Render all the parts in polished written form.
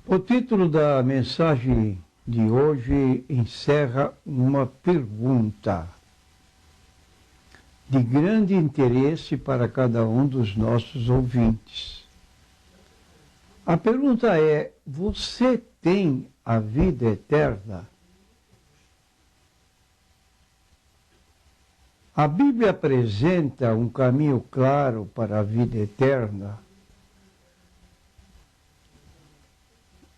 O título da mensagem de hoje encerra uma pergunta de grande interesse para cada um dos nossos ouvintes. A pergunta é: você tem a vida eterna? A Bíblia apresenta um caminho claro para a vida eterna.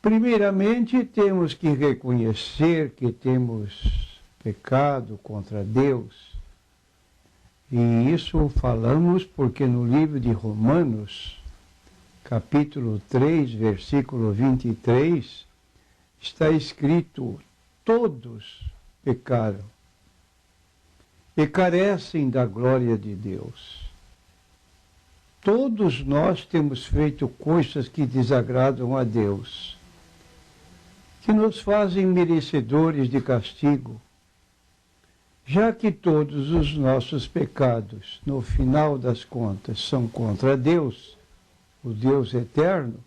Primeiramente, temos que reconhecer que temos pecado contra Deus. E isso falamos porque no livro de Romanos, capítulo 3, versículo 23, está escrito: todos pecaram e carecem da glória de Deus. Todos nós temos feito coisas que desagradam a Deus, que nos fazem merecedores de castigo, já que todos os nossos pecados, no final das contas, são contra Deus, o Deus eterno.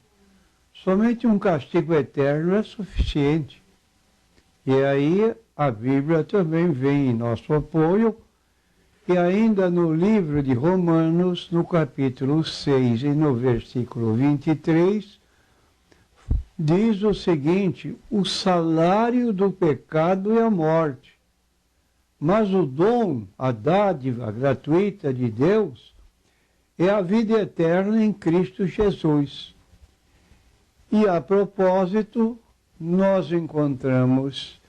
Somente um castigo eterno é suficiente. E aí a Bíblia também vem em nosso apoio, e ainda no livro de Romanos, no capítulo 6 e no versículo 23, diz o seguinte: o salário do pecado é a morte, mas o dom, a dádiva gratuita de Deus, é a vida eterna em Cristo Jesus. E a propósito, nós encontramos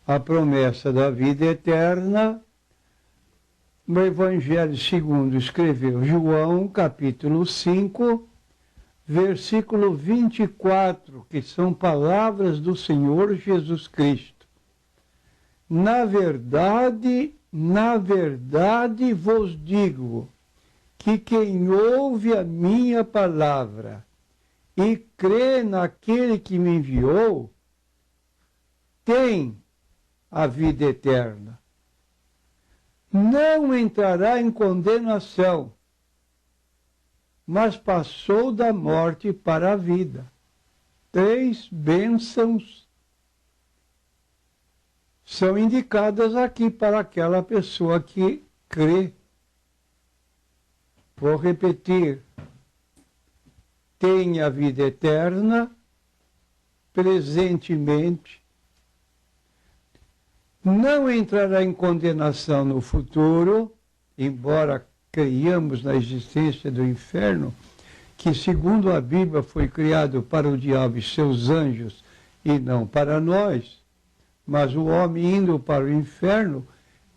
a promessa da vida eterna no Evangelho segundo escreveu João, capítulo 5, versículo 24, que são palavras do Senhor Jesus Cristo. Na verdade vos digo que quem ouve a minha palavra e crê naquele que me enviou, tem a vida eterna. Não entrará em condenação, mas passou da morte para a vida. 3 bênçãos são indicadas aqui para aquela pessoa que crê. Vou repetir: tem a vida eterna presentemente, não entrará em condenação no futuro, embora creiamos na existência do inferno, que segundo a Bíblia foi criado para o diabo e seus anjos e não para nós, mas o homem indo para o inferno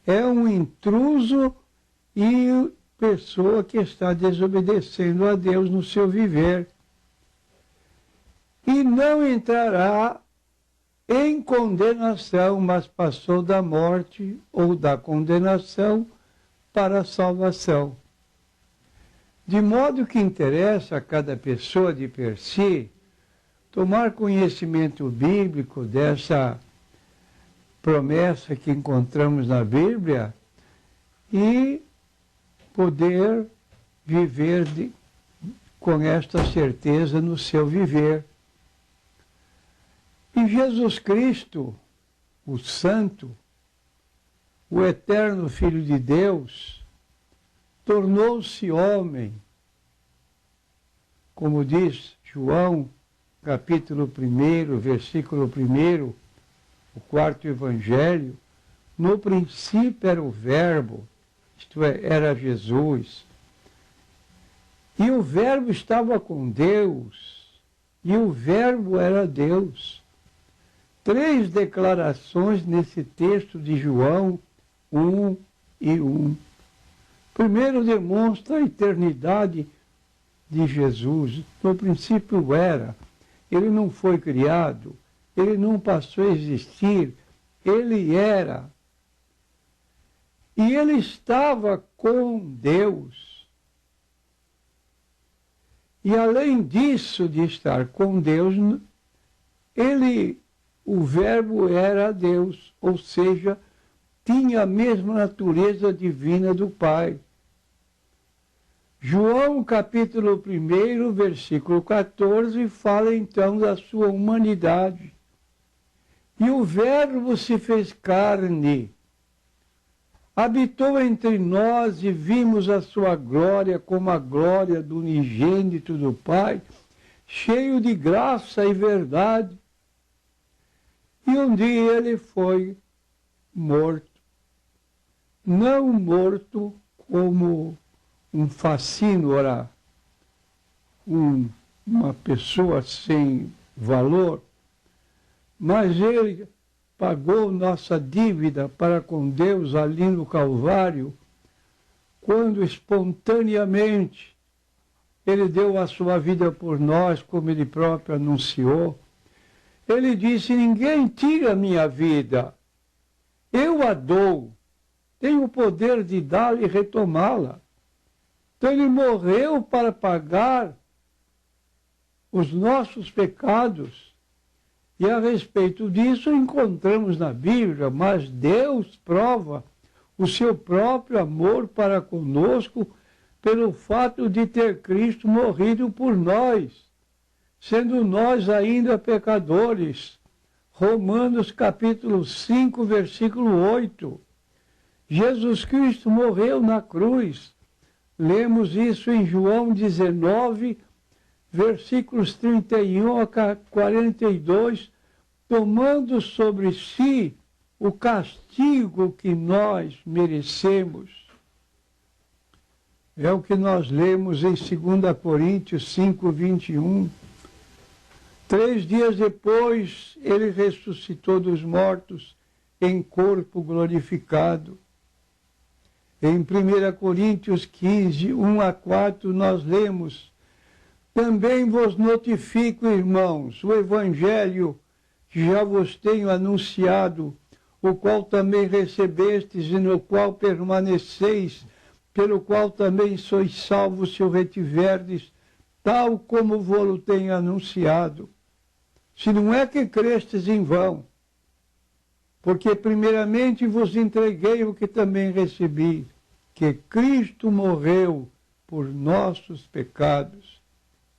é um intruso e pessoa que está desobedecendo a Deus no seu viver. E não entrará em condenação, mas passou da morte ou da condenação para a salvação. De modo que interessa a cada pessoa de per si tomar conhecimento bíblico dessa promessa que encontramos na Bíblia e poder viver com esta certeza no seu viver. E Jesus Cristo, o Santo, o eterno Filho de Deus, tornou-se homem, como diz João, capítulo 1, versículo 1, o 4º Evangelho: no princípio era o Verbo, isto é, era Jesus, e o Verbo estava com Deus, e o Verbo era Deus. 3 declarações nesse texto de João 1 e 1. Primeiro, demonstra a eternidade de Jesus. No princípio era, ele não foi criado, ele não passou a existir, ele era. E ele estava com Deus. E além disso, de estar com Deus, o Verbo era Deus, ou seja, tinha a mesma natureza divina do Pai. João, capítulo 1, versículo 14, fala então da sua humanidade. E o Verbo se fez carne, habitou entre nós e vimos a sua glória como a glória do unigênito do Pai, cheio de graça e verdade. E um dia ele foi morto. Não morto como um facínora, uma pessoa sem valor, mas ele pagou nossa dívida para com Deus ali no Calvário, quando espontaneamente ele deu a sua vida por nós, como ele próprio anunciou. Ele disse: ninguém tira a minha vida, eu a dou, tenho o poder de dá-la e retomá-la. Então ele morreu para pagar os nossos pecados. E a respeito disso encontramos na Bíblia, mas Deus prova o seu próprio amor para conosco pelo fato de ter Cristo morrido por nós, sendo nós ainda pecadores. Romanos capítulo 5, versículo 8. Jesus Cristo morreu na cruz. Lemos isso em João 19, versículos 31 a 42, tomando sobre si o castigo que nós merecemos. É o que nós lemos em 2 Coríntios 5, 21. 3 dias depois, ele ressuscitou dos mortos em corpo glorificado. Em 1 Coríntios 15, 1 a 4, nós lemos: também vos notifico, irmãos, o evangelho que já vos tenho anunciado, o qual também recebestes e no qual permaneceis, pelo qual também sois salvos se o retiverdes, tal como vou-lo tenho anunciado. Se não é que crestes em vão, porque primeiramente vos entreguei o que também recebi, que Cristo morreu por nossos pecados.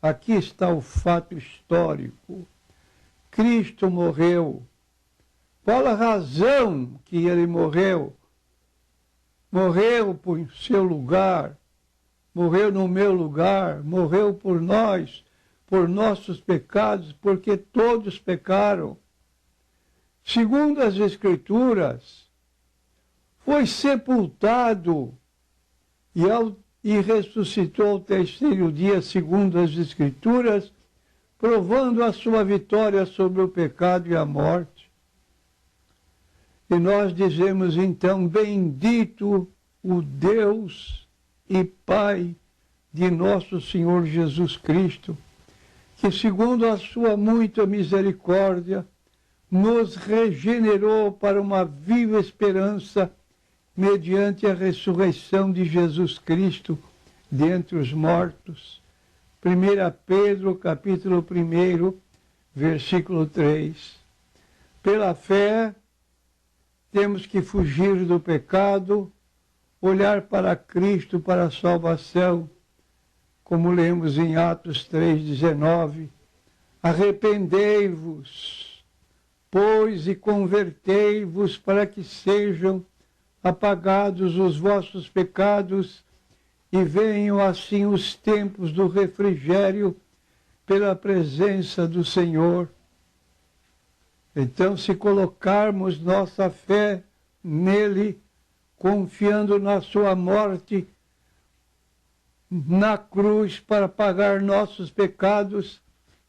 Aqui está o fato histórico. Cristo morreu. Qual a razão que ele morreu? Morreu por seu lugar, morreu no meu lugar, morreu por nós, por nossos pecados, porque todos pecaram. Segundo as Escrituras, foi sepultado e ressuscitou ao terceiro dia, segundo as Escrituras, provando a sua vitória sobre o pecado e a morte. E nós dizemos então: bendito o Deus e Pai de nosso Senhor Jesus Cristo, que segundo a sua muita misericórdia, nos regenerou para uma viva esperança mediante a ressurreição de Jesus Cristo dentre os mortos. 1 Pedro, capítulo 1, versículo 3. Pela fé, temos que fugir do pecado, olhar para Cristo para a salvação, como lemos em Atos 3,19. Arrependei-vos, pois, e convertei-vos para que sejam apagados os vossos pecados e venham assim os tempos do refrigério pela presença do Senhor. Então, se colocarmos nossa fé nele, confiando na sua morte na cruz para pagar nossos pecados,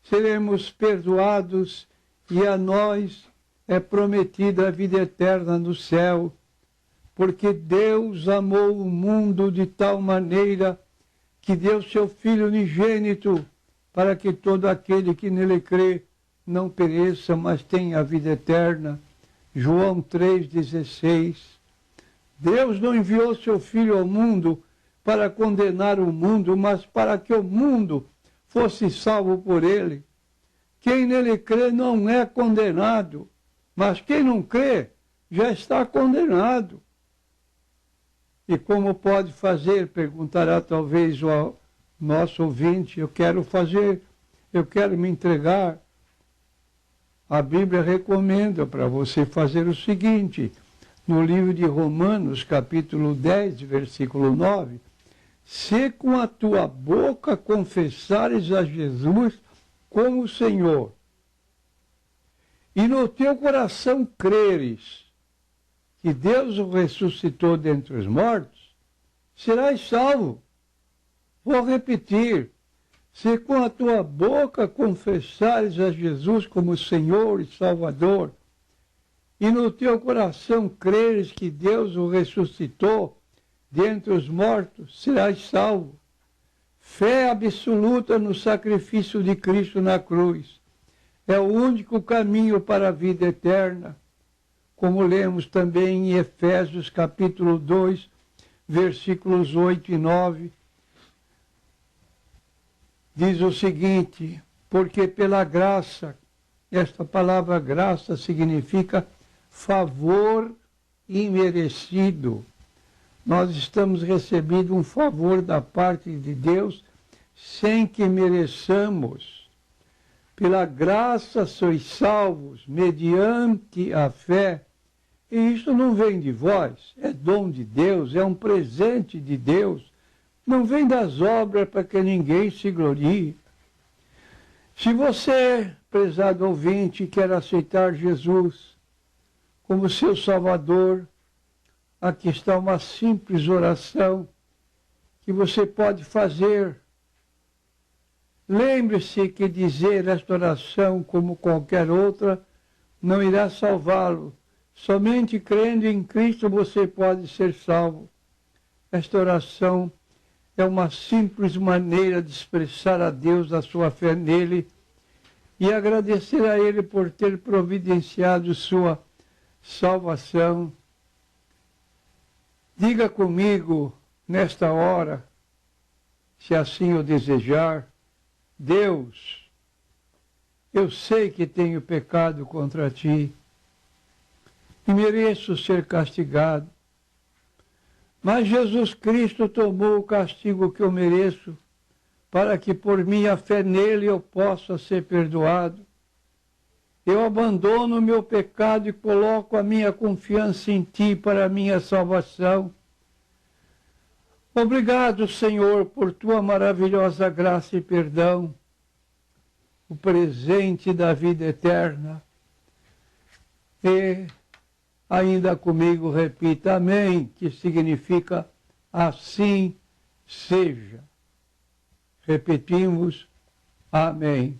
seremos perdoados e a nós é prometida a vida eterna no céu, porque Deus amou o mundo de tal maneira que deu seu Filho unigênito para que todo aquele que nele crê não pereça, mas tenha a vida eterna. João 3,16. Deus não enviou seu Filho ao mundo para condenar o mundo, mas para que o mundo fosse salvo por ele. Quem nele crê não é condenado, mas quem não crê já está condenado. E como pode fazer? Perguntará talvez o nosso ouvinte. Eu quero me entregar. A Bíblia recomenda para você fazer o seguinte, no livro de Romanos, capítulo 10, versículo 9, se com a tua boca confessares a Jesus como Senhor, e no teu coração creres que Deus o ressuscitou dentre os mortos, serás salvo. Vou repetir. Se com a tua boca confessares a Jesus como Senhor e Salvador, e no teu coração creres que Deus o ressuscitou dentre os mortos, serás salvo. Fé absoluta no sacrifício de Cristo na cruz é o único caminho para a vida eterna, como lemos também em Efésios capítulo 2, versículos 8 e 9, diz o seguinte, porque pela graça, esta palavra graça significa favor imerecido. Nós estamos recebendo um favor da parte de Deus sem que mereçamos. Pela graça sois salvos, mediante a fé. E isso não vem de vós, é dom de Deus, é um presente de Deus. Não vem das obras para que ninguém se glorie. Se você, prezado ouvinte, quer aceitar Jesus como seu Salvador, aqui está uma simples oração que você pode fazer. Lembre-se que dizer esta oração como qualquer outra não irá salvá-lo. Somente crendo em Cristo você pode ser salvo. Esta oração é uma simples maneira de expressar a Deus a sua fé nele e agradecer a Ele por ter providenciado sua salvação. Diga comigo, nesta hora, se assim o desejar, Deus, eu sei que tenho pecado contra ti e mereço ser castigado. Mas Jesus Cristo tomou o castigo que eu mereço, para que por minha fé nele eu possa ser perdoado. Eu abandono o meu pecado e coloco a minha confiança em ti para a minha salvação. Obrigado, Senhor, por tua maravilhosa graça e perdão, o presente da vida eterna. E ainda comigo repita amém, que significa assim seja. Repetimos, amém.